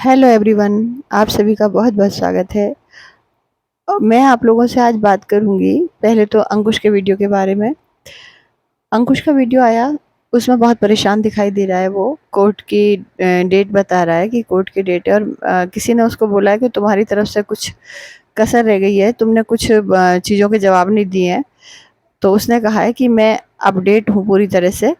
Hello everyone, आप सभी का बहुत-बहुत स्वागत है। मैं आप लोगों से आज बात करूँगी, पहले तो अंकुश के वीडियो के बारे में। अंकुश का वीडियो आया, उसमें बहुत परेशान दिखाई दे रहा है वो। कोर्ट की डेट बता रहा है कि कोर्ट की डेट है और किसी ने उसको बोला है कि तुम्हारी तरफ से कुछ कसर रह गई है, तुमने कुछ चीज़ों के जवाब नहीं दिए हैं। तो उसने कहा है कि मैं अपडेट हूँ पूरी तरह से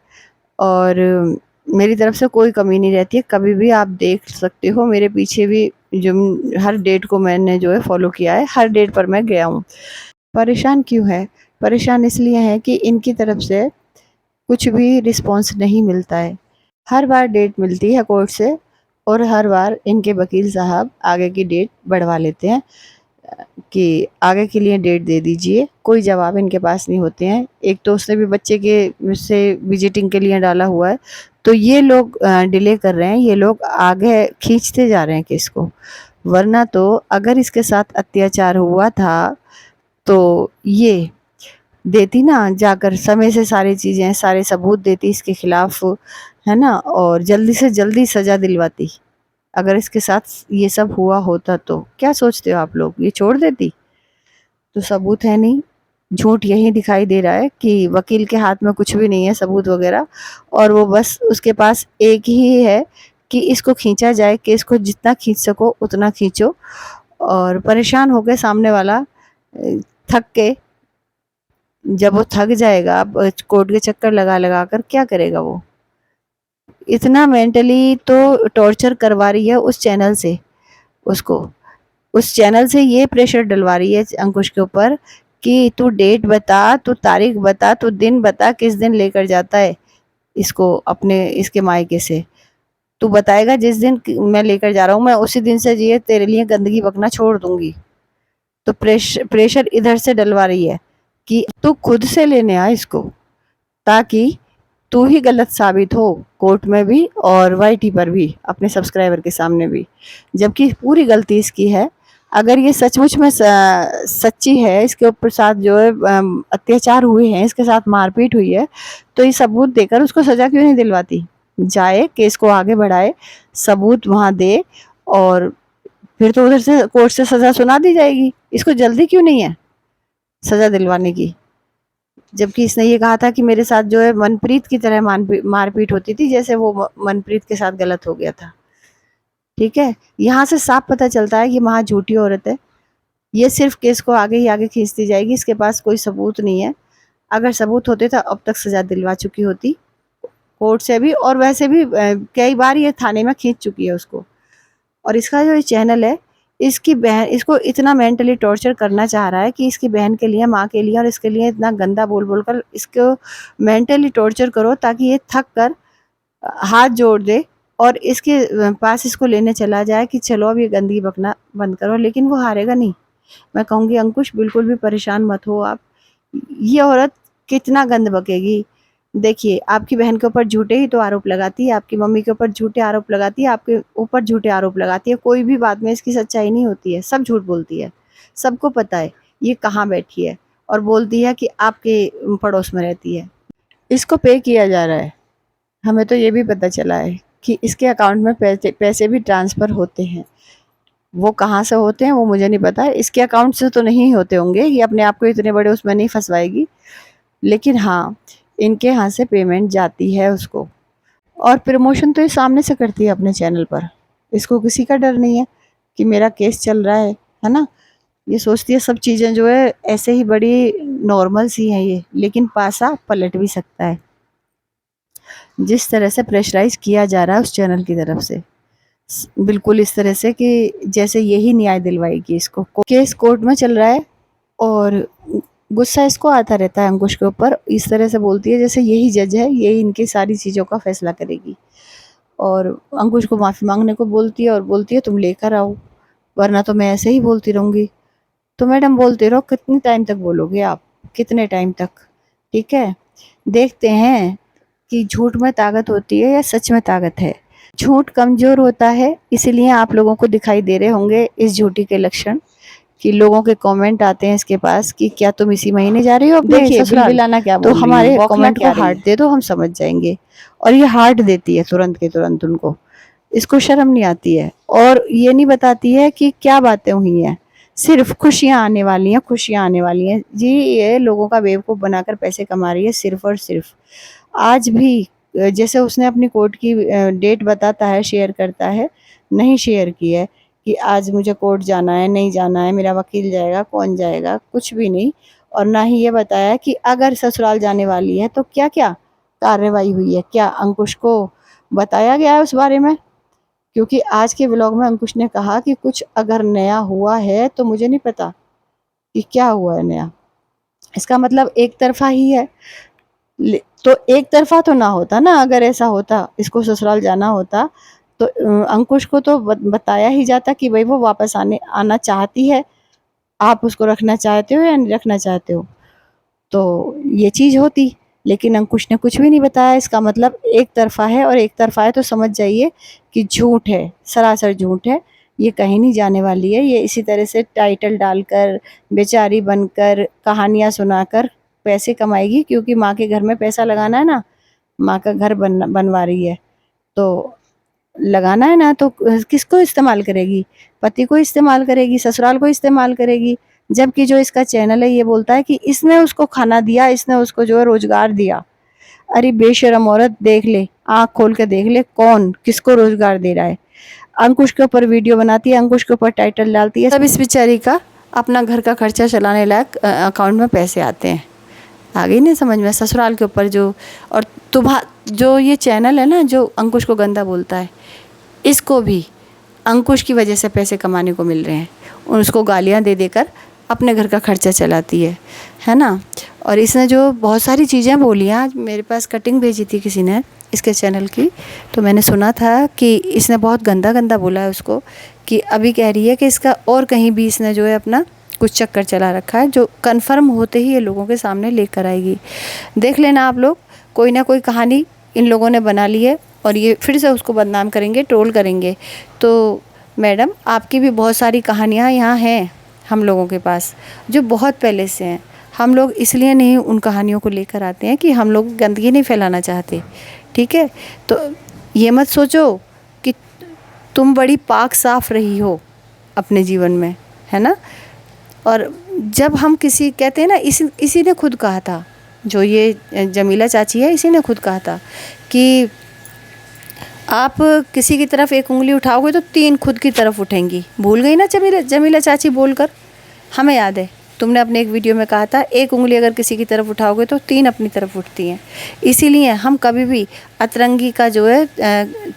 और मेरी तरफ से कोई कमी नहीं रहती है, कभी भी आप देख सकते हो मेरे पीछे भी जो हर डेट को मैंने जो है फ़ॉलो किया है, हर डेट पर मैं गया हूँ। परेशान क्यों है? परेशान इसलिए हैं कि इनकी तरफ से कुछ भी रिस्पॉन्स नहीं मिलता है। हर बार डेट मिलती है कोर्ट से और हर बार इनके वकील साहब आगे की डेट बढ़वा लेते हैं कि आगे के लिए डेट दे दीजिए, कोई जवाब इनके पास नहीं होते हैं। एक तो उसने भी बच्चे के से विज़िटिंग के लिए डाला हुआ है, तो ये लोग डिले कर रहे हैं, ये लोग आगे खींचते जा रहे हैं केस को। वरना तो अगर इसके साथ अत्याचार हुआ था, तो ये देती ना जाकर समय से सारी चीज़ें, सारे सबूत देती इसके खिलाफ, है ना? और जल्दी से जल्दी सज़ा दिलवाती। अगर इसके साथ ये सब हुआ होता तो। क्या सोचते हो आप लोग? ये छोड़ देती? तो सबूत है नहीं, झूठ यही दिखाई दे रहा है कि वकील के हाथ में कुछ भी नहीं है सबूत वगैरह और वो बस उसके पास एक ही है कि इसको खींचा जाए, केस को जितना खींच सको उतना खींचो और परेशान हो के सामने वाला थक के जब वो थक जाएगा कोर्ट के चक्कर लगा-लगा कर क्या करेगा वो? इतना मेंटली तो टॉर्चर करवा रही है उस चैनल से उसको। उस चैनल से ये प्रेशर डलवा रही है अंकुश के ऊपर कि तू डेट बता, तू तारीख बता, तू दिन बता किस दिन लेकर जाता है इसको अपने इसके मायके से। तू बताएगा जिस दिन मैं लेकर जा रहा हूँ मैं उसी दिन से ये तेरे लिए गंदगी बकना छोड़ दूँगी। तो प्रेशर इधर से डलवा रही है कि तू खुद से लेने आ इसको ताकि तू ही गलत साबित हो कोर्ट में भी और वाईटी पर भी, अपने सब्सक्राइबर के सामने भी। जबकि पूरी गलती इसकी है। अगर ये सचमुच में सच्ची है, इसके ऊपर साथ जो है अत्याचार हुए हैं, इसके साथ मारपीट हुई है, तो ये सबूत देकर उसको सज़ा क्यों नहीं दिलवाती? जाए, केस को आगे बढ़ाए, सबूत वहाँ दे और फिर तो उधर से कोर्ट से सज़ा सुना दी जाएगी। इसको जल्दी क्यों नहीं है सज़ा दिलवाने की? जबकि इसने ये कहा था कि मेरे साथ जो है मनप्रीत की तरह मारपीट होती थी जैसे वो मनप्रीत के साथ गलत हो गया था। ठीक है? यहाँ से साफ पता चलता है कि महा झूठी औरत है। ये सिर्फ़ केस को आगे ही आगे खींचती जाएगी, इसके पास कोई सबूत नहीं है। अगर सबूत होते तो अब तक सज़ा दिलवा चुकी होती, कोर्ट से भी और वैसे भी कई बार ये थाने में खींच चुकी है उसको। और इसका जो ये चैनल है, इसकी बहन इसको इतना मेंटली टॉर्चर करना चाह रहा है कि इसकी बहन के लिए, माँ के लिए और इसके लिए इतना गंदा बोल-बोल कर इसको मेंटली टॉर्चर करो ताकि ये थक कर हाथ जोड़ दे और इसके पास इसको लेने चला जाए कि चलो अब ये गंदगी बकना बंद करो, लेकिन वो हारेगा नहीं। मैं कहूँगी अंकुश बिल्कुल भी परेशान मत हो आप। ये औरत कितना गंद बकेगी। देखिए, आपकी बहन के ऊपर झूठे ही तो आरोप लगाती है, आपकी मम्मी के ऊपर झूठे आरोप लगाती है, आपके ऊपर झूठे आरोप लगाती है। कोई भी बात में इसकी सच्चाई नहीं होती है, सब झूठ बोलती है। सबको पता है ये कहाँ बैठी है और बोलती है कि आपके पड़ोस में रहती है। इसको पे किया जा रहा है। हमें तो ये भी पता चला है कि इसके अकाउंट में पैसे पैसे भी ट्रांसफ़र होते हैं। वो कहाँ से होते हैं वो मुझे नहीं पता है। इसके अकाउंट से तो नहीं होते होंगे, ये अपने आप को इतने बड़े उसमें नहीं फँसवाएगी। लेकिन हाँ, इनके यहाँ से पेमेंट जाती है उसको और प्रमोशन तो ये सामने से करती है अपने चैनल पर। इसको किसी का डर नहीं है कि मेरा केस चल रहा है ना? ये सोचती है सब चीज़ें जो है ऐसे ही बड़ी नॉर्मल सी हैं ये, लेकिन पासा पलट भी सकता है। जिस तरह से प्रेशराइज़ किया जा रहा है उस चैनल की तरफ से, बिल्कुल इस तरह से कि जैसे यही न्याय दिलवाएगी इसको। केस कोर्ट में चल रहा है और गुस्सा इसको आता रहता है अंकुश के ऊपर, इस तरह से बोलती है जैसे यही जज है, यही इनकी सारी चीज़ों का फैसला करेगी। और अंकुश को माफ़ी माँगने को बोलती है और बोलती है तुम लेकर आओ, वरना तो मैं ऐसे ही बोलती रहूँगी। तो मैडम बोलते रहो, कितने टाइम तक बोलोगे आप? कितने टाइम तक? ठीक है? देखते हैं कि झूठ में ताकत होती है या सच में ताकत है। झूठ कमज़ोर होता है, इसीलिए आप लोगों को दिखाई दे रहे होंगे इस झूठी के लक्षण कि लोगों के कमेंट आते हैं इसके पास कि क्या तुम इसी महीने जा रही हो अपने देखिए ससुराल? बिलबिलाना क्या तो बोल रही है, हमारे बौखला कमेंट क्या को रही हार्ट है। दे दो, हम समझ जाएंगे। और ये हार्ट देती है तुरंत के तुरंत उनको। इसको शर्म नहीं आती है और ये नहीं बताती है कि क्या बातें हुई हैं। सिर्फ खुशियां आने वाली हैं, खुशियां आने वाली हैं जी। ये लोगों का बेवकूफ़ बनाकर पैसे कमा रही है सिर्फ और सिर्फ। आज भी जैसे उसने अपनी कोर्ट की डेट बताता है, शेयर करता है, नहीं शेयर की है कि आज मुझे कोर्ट जाना है, नहीं जाना है, मेरा वकील जाएगा, कौन जाएगा, कुछ भी नहीं। और ना ही ये बताया कि अगर ससुराल जाने वाली है तो क्या क्या कार्रवाई हुई है, क्या अंकुश को बताया गया है उस बारे में। क्योंकि आज के व्लॉग में अंकुश ने कहा कि कुछ अगर नया हुआ है तो मुझे नहीं पता कि क्या हुआ है नया। इसका मतलब एक तरफा ही है। तो एक तरफा तो ना होता ना, अगर ऐसा होता, इसको ससुराल जाना होता तो अंकुश को तो बताया ही जाता कि भाई वो वापस आना चाहती है, आप उसको रखना चाहते हो या नहीं रखना चाहते हो, तो ये चीज़ होती। लेकिन अंकुश ने कुछ भी नहीं बताया। इसका मतलब एक तरफा है, और एक तरफा है तो समझ जाइए कि झूठ है, सरासर झूठ है। ये कहीं नहीं जाने वाली है। ये इसी तरह से टाइटल डालकर, बेचारी बनकर, कहानियाँ सुनाकर पैसे कमाएगी, क्योंकि माँ के घर में पैसा लगाना है ना, माँ का घर बनवा रही है तो लगाना है ना, तो किसको इस्तेमाल करेगी? पति को इस्तेमाल करेगी, ससुराल को इस्तेमाल करेगी। जबकि जो इसका चैनल है ये बोलता है कि इसने उसको खाना दिया, इसने उसको जो है रोजगार दिया। अरे बेशरम औरत, देख ले, आँख खोल के देख ले, कौन किसको रोजगार दे रहा है। अंकुश के ऊपर वीडियो बनाती है, अंकुश के ऊपर टाइटल डालती है, तब इस बेचारी का अपना घर का खर्चा चलाने लायक अकाउंट में पैसे आते हैं। आ गई नहीं समझ में? ससुराल के ऊपर जो, और जो ये चैनल है ना जो अंकुश को गंदा बोलता है, इसको भी अंकुश की वजह से पैसे कमाने को मिल रहे हैं। उसको गालियाँ दे देकर अपने घर का खर्चा चलाती है ना। और इसने जो बहुत सारी चीज़ें बोली, आज मेरे पास कटिंग भेजी थी किसी ने इसके चैनल की, तो मैंने सुना था कि इसने बहुत गंदा गंदा बोला है उसको, कि अभी कह रही है कि इसका और कहीं भी इसने जो है अपना कुछ चक्कर चला रखा है, जो कन्फर्म होते ही ये लोगों के सामने लेकर आएगी। देख लेना आप लोग, कोई ना कोई कहानी इन लोगों ने बना ली है और ये फिर से उसको बदनाम करेंगे, ट्रोल करेंगे। तो मैडम, आपकी भी बहुत सारी कहानियाँ यहाँ हैं हम लोगों के पास, जो बहुत पहले से हैं। हम लोग इसलिए नहीं उन कहानियों को लेकर आते हैं कि हम लोग गंदगी नहीं फैलाना चाहते, ठीक है। तो ये मत सोचो कि तुम बड़ी पाक साफ रही हो अपने जीवन में, है ना। और जब हम किसी कहते हैं ना, इसी ने खुद कहा था, जो ये जमीला चाची है, इसी ने खुद कहा था कि आप किसी की तरफ एक उंगली उठाओगे तो 3 खुद की तरफ उठेंगी। भूल गई ना जमीला चाची बोलकर? हमें याद है, तुमने अपने एक वीडियो में कहा था, एक उंगली अगर किसी की तरफ उठाओगे तो 3 अपनी तरफ उठती हैं। इसीलिए हम कभी भी अतरंगी का जो है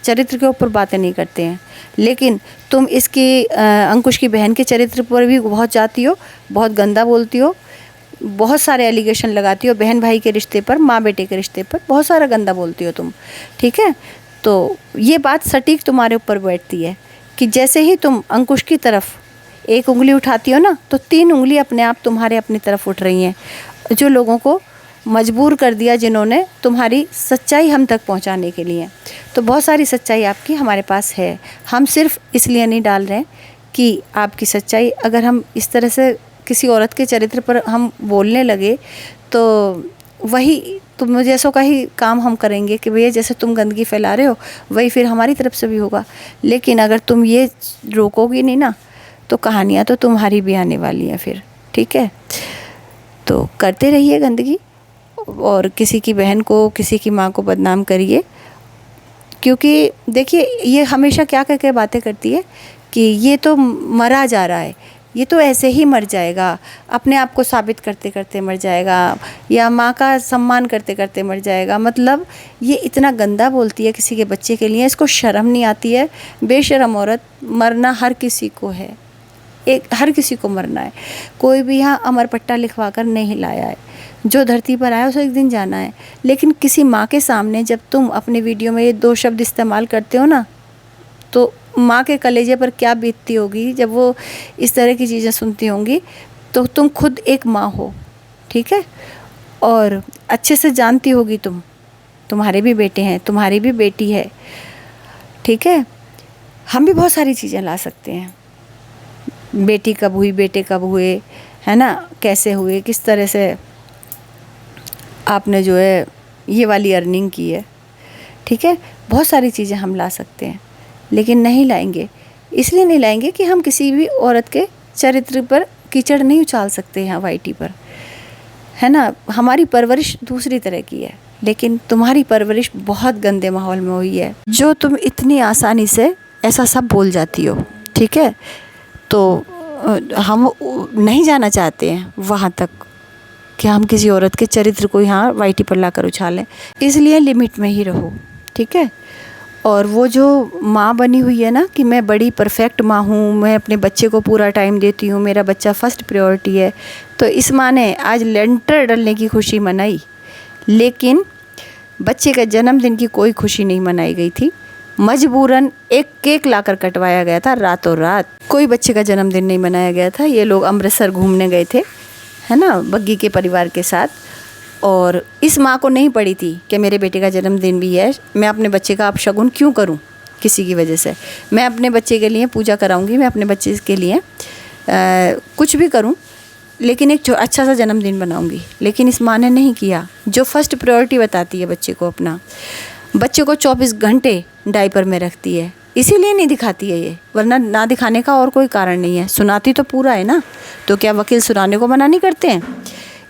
चरित्र के ऊपर बातें नहीं करते हैं। लेकिन तुम इसकी अंकुश की बहन के चरित्र पर भी बहुत जाती हो, बहुत गंदा बोलती हो, बहुत सारे एलिगेशन लगाती हो बहन भाई के रिश्ते पर, माँ बेटे के रिश्ते पर बहुत सारा गंदा बोलती हो तुम, ठीक है। तो ये बात सटीक तुम्हारे ऊपर बैठती है कि जैसे ही तुम अंकुश की तरफ एक उंगली उठाती हो ना, तो 3 उंगली अपने आप तुम्हारे अपनी तरफ उठ रही हैं। जो लोगों को मजबूर कर दिया, जिन्होंने तुम्हारी सच्चाई हम तक पहुंचाने के लिए। तो बहुत सारी सच्चाई आपकी हमारे पास है। हम सिर्फ इसलिए नहीं डाल रहे कि आपकी सच्चाई, अगर हम इस तरह से किसी औरत के चरित्र पर हम बोलने लगे तो वही तुम जैसों का ही काम हम करेंगे कि भैया जैसे तुम गंदगी फैला रहे हो वही फिर हमारी तरफ से भी होगा। लेकिन अगर तुम ये रोकोगी नहीं ना, तो कहानियाँ तो तुम्हारी भी आने वाली हैं फिर, ठीक है। तो करते रहिए गंदगी, और किसी की बहन को, किसी की माँ को बदनाम करिए, क्योंकि देखिए ये हमेशा क्या कह के बातें करती है कि ये तो मरा जा रहा है, ये तो ऐसे ही मर जाएगा, अपने आप को साबित करते करते मर जाएगा, या माँ का सम्मान करते करते मर जाएगा। मतलब ये इतना गंदा बोलती है किसी के बच्चे के लिए, इसको शर्म नहीं आती है। बेशर्म औरत, मरना हर किसी को है, हर किसी को मरना है। कोई भी यहाँ अमर पट्टा लिखवा कर नहीं लाया है, जो धरती पर आया उसे एक दिन जाना है। लेकिन किसी माँ के सामने जब तुम अपने वीडियो में ये 2 शब्द इस्तेमाल करते हो ना, तो माँ के कलेजे पर क्या बीतती होगी जब वो इस तरह की चीज़ें सुनती होंगी। तो तुम खुद एक माँ हो, ठीक है, और अच्छे से जानती होगी तुम्हारे भी बेटे हैं, तुम्हारी भी बेटी है, ठीक है। हम भी बहुत सारी चीज़ें ला सकते हैं, बेटी कब हुई, बेटे कब हुए, है ना, कैसे हुए, किस तरह से आपने जो है ये वाली अर्निंग की है, ठीक है। बहुत सारी चीज़ें हम ला सकते हैं, लेकिन नहीं लाएंगे। इसलिए नहीं लाएंगे कि हम किसी भी औरत के चरित्र पर कीचड़ नहीं उछाल सकते यहाँ वाईटी पर, है ना। हमारी परवरिश दूसरी तरह की है, लेकिन तुम्हारी परवरिश बहुत गंदे माहौल में हुई है, जो तुम इतनी आसानी से ऐसा सब बोल जाती हो, ठीक है। तो हम नहीं जाना चाहते हैं वहाँ तक कि हम किसी औरत के चरित्र को यहाँ वाईटी पर लाकर उछालें। इसलिए लिमिट में ही रहो, ठीक है। और वो जो माँ बनी हुई है ना कि मैं बड़ी परफेक्ट माँ हूँ, मैं अपने बच्चे को पूरा टाइम देती हूँ, मेरा बच्चा फर्स्ट प्रायोरिटी है, तो इस माँ ने आज लेंटर डलने की खुशी मनाई, लेकिन बच्चे का जन्मदिन की कोई खुशी नहीं मनाई गई थी। मजबूरन एक केक लाकर कटवाया गया था रातों रात। कोई बच्चे का जन्मदिन नहीं मनाया गया था। ये लोग अमृतसर घूमने गए थे, है ना, बग्गी के परिवार के साथ, और इस माँ को नहीं पड़ी थी कि मेरे बेटे का जन्मदिन भी है, मैं अपने बच्चे का अपशगुन क्यों करूँ किसी की वजह से। मैं अपने बच्चे के लिए पूजा कराऊंगी, मैं अपने बच्चे के लिए कुछ भी करूँ, लेकिन एक अच्छा सा जन्मदिन बनाऊंगी। लेकिन इस माँ ने नहीं किया। जो फर्स्ट प्रायोरिटी बताती है बच्चे को अपना, बच्चे को 24 घंटे डायपर में रखती है, इसीलिए नहीं दिखाती है ये, वरना ना दिखाने का और कोई कारण नहीं है। सुनाती तो पूरा है ना, तो क्या वकील सुनाने को मना नहीं करते हैं।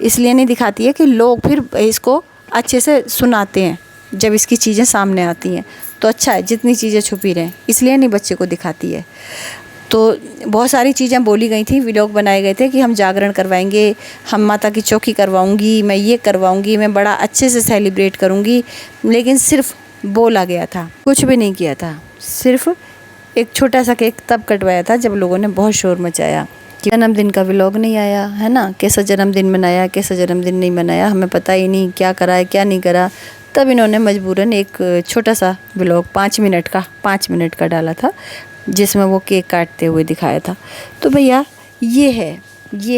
इसलिए नहीं दिखाती है कि लोग फिर इसको अच्छे से सुनाते हैं जब इसकी चीज़ें सामने आती हैं, तो अच्छा है जितनी चीज़ें छुपी रहें, इसलिए नहीं बच्चे को दिखाती है। तो बहुत सारी चीज़ें बोली गई थी, व्लॉग बनाए गए थे कि हम जागरण करवाएंगे, हम माता की चौकी करवाऊंगी, मैं ये करवाऊंगी, मैं बड़ा अच्छे से सेलिब्रेट करूंगी, लेकिन सिर्फ बोला गया था, कुछ भी नहीं किया था। सिर्फ एक छोटा सा केक तब कटवाया था जब लोगों ने बहुत शोर मचाया कि जन्मदिन का व्लॉग नहीं आया, है ना, कैसा जन्मदिन मनाया, कैसा जन्मदिन नहीं मनाया, हमें पता ही नहीं क्या करा है क्या नहीं करा। तब इन्होंने मजबूरन एक छोटा सा व्लॉग 5 मिनट का डाला था, जिसमें वो केक काटते हुए दिखाया था। तो भैया ये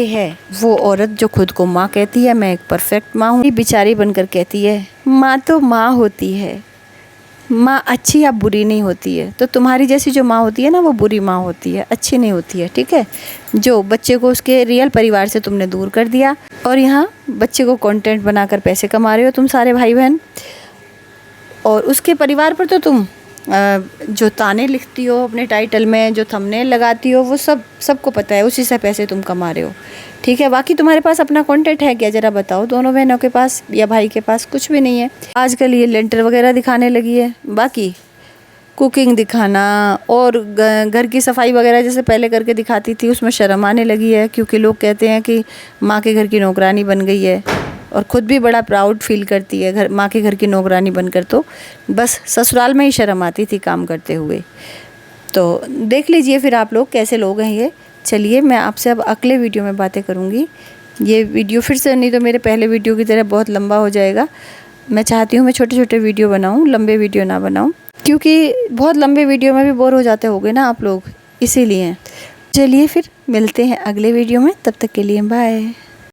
है वो औरत जो खुद को माँ कहती है, मैं एक परफेक्ट माँ हूँ, बेचारी बनकर कहती है माँ तो माँ होती है, माँ अच्छी या बुरी नहीं होती है। तो तुम्हारी जैसी जो माँ होती है ना, वो बुरी माँ होती है, अच्छी नहीं होती है, ठीक है। जो बच्चे को उसके रियल परिवार से तुमने दूर कर दिया, और यहाँ बच्चे को कंटेंट बनाकर पैसे कमा रहे हो तुम सारे भाई बहन, और उसके परिवार पर तो तुम जो ताने लिखती हो अपने टाइटल में, जो थंबनेल लगाती हो, वो सबको पता है, उसी से पैसे तुम कमा रहे हो, ठीक है। बाकी तुम्हारे पास अपना कंटेंट है क्या, ज़रा बताओ। दोनों बहनों के पास या भाई के पास कुछ भी नहीं है। आजकल ये लेंटर वगैरह दिखाने लगी है, बाकी कुकिंग दिखाना और घर की सफाई वगैरह जैसे पहले करके दिखाती थी, उसमें शर्म आने लगी है, क्योंकि लोग कहते हैं कि माँ के घर की नौकरानी बन गई है, और ख़ुद भी बड़ा प्राउड फील करती है माँ के घर की नौकरानी बनकर। तो बस ससुराल में ही शर्म आती थी काम करते हुए। तो देख लीजिए फिर आप लोग कैसे लोग हैं ये। चलिए मैं आपसे अब अगले वीडियो में बातें करूँगी। ये वीडियो फिर से नहीं तो मेरे पहले वीडियो की तरह बहुत लंबा हो जाएगा। मैं चाहती हूँ मैं छोटे छोटे वीडियो बनाऊँ, लंबे वीडियो ना बनाऊँ, क्योंकि बहुत लंबे वीडियो में भी बोर हो जाते होंगे ना आप लोग, इसीलिए। चलिए फिर मिलते हैं अगले वीडियो में, तब तक के लिए बाय।